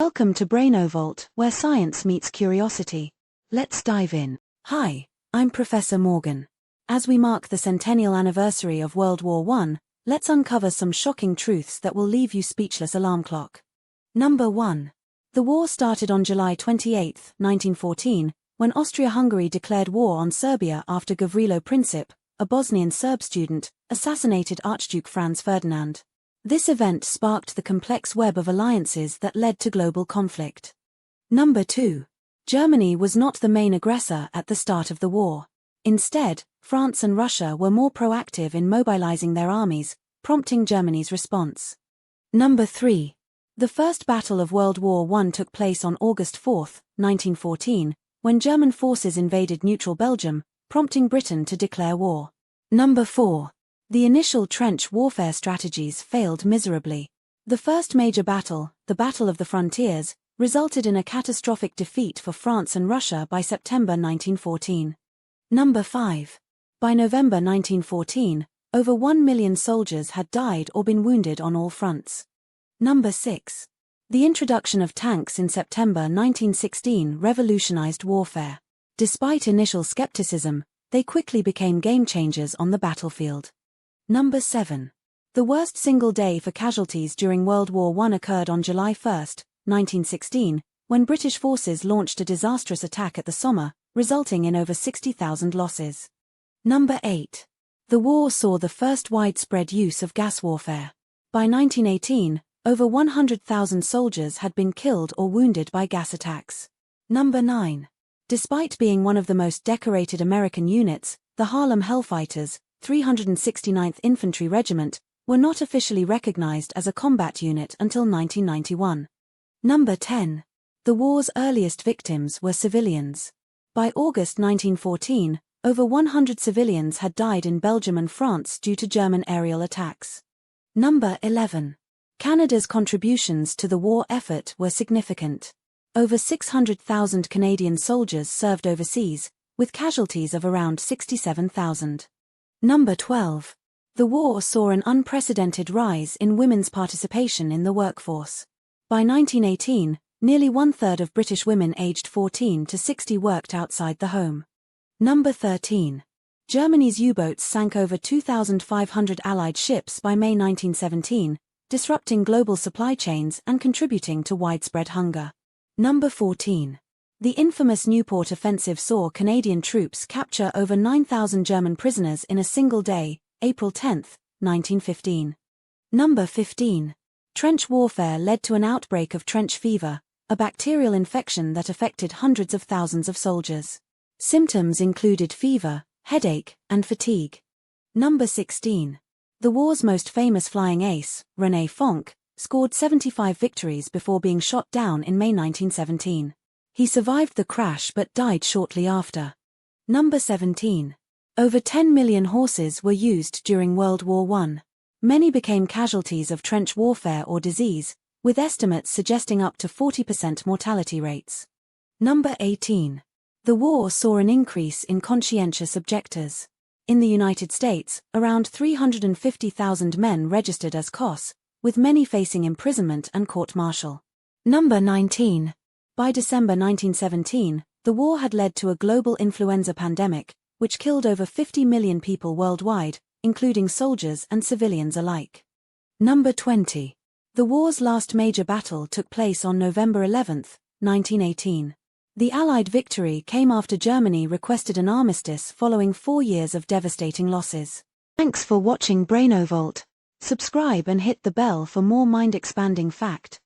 Welcome to Brainovault, where science meets curiosity. Let's dive in. Hi, I'm Professor Morgan. As we mark the centennial anniversary of World War I, let's uncover some shocking truths that will leave you speechless. Alarm clock. Number 1. The war started on July 28, 1914, when Austria-Hungary declared war on Serbia after Gavrilo Princip, a Bosnian Serb student, assassinated Archduke Franz Ferdinand. This event sparked the complex web of alliances that led to global conflict. Number 2. Germany was not the main aggressor at the start of the war. Instead, France and Russia were more proactive in mobilizing their armies, prompting Germany's response. Number 3. The First Battle of World War I took place on August 4, 1914, when German forces invaded neutral Belgium, prompting Britain to declare war. Number 4. The initial trench warfare strategies failed miserably. The first major battle, the Battle of the Frontiers, resulted in a catastrophic defeat for France and Russia by September 1914. Number 5. By November 1914, over 1 million soldiers had died or been wounded on all fronts. Number 6. The introduction of tanks in September 1916 revolutionized warfare. Despite initial skepticism, they quickly became game-changers on the battlefield. Number 7. The worst single day for casualties during World War I occurred on July 1, 1916, when British forces launched a disastrous attack at the Somme, resulting in over 60,000 losses. Number 8. The war saw the first widespread use of gas warfare. By 1918, over 100,000 soldiers had been killed or wounded by gas attacks. Number 9. Despite being one of the most decorated American units, the Harlem Hellfighters, 369th Infantry Regiment, were not officially recognized as a combat unit until 1991. Number 10. The war's earliest victims were civilians. By August 1914, over 100 civilians had died in Belgium and France due to German aerial attacks. Number 11. Canada's contributions to the war effort were significant. Over 600,000 Canadian soldiers served overseas, with casualties of around 67,000. Number 12. The war saw an unprecedented rise in women's participation in the workforce. By 1918, nearly one-third of British women aged 14 to 60 worked outside the home. Number 13. Germany's U-boats sank over 2,500 Allied ships by May 1917, disrupting global supply chains and contributing to widespread hunger. Number 14. The infamous Nieuport Offensive saw Canadian troops capture over 9,000 German prisoners in a single day, April 10, 1915. Number 15. Trench warfare led to an outbreak of trench fever, a bacterial infection that affected hundreds of thousands of soldiers. Symptoms included fever, headache, and fatigue. Number 16. The war's most famous flying ace, René, scored 75 victories before being shot down in May 1917. He survived the crash but died shortly after. Number 17. Over 10 million horses were used during World War I. Many became casualties of trench warfare or disease, with estimates suggesting up to 40% mortality rates. Number 18. The war saw an increase in conscientious objectors. In the United States, around 350,000 men registered as COS, with many facing imprisonment and court-martial. Number 19. By December 1917, the war had led to a global influenza pandemic, which killed over 50 million people worldwide, including soldiers and civilians alike. Number 20. The war's last major battle took place on November 11, 1918. The Allied victory came after Germany requested an armistice following 4 years of devastating losses. Thanks for watching Brainovault. Subscribe and hit the bell for more mind-expanding fact.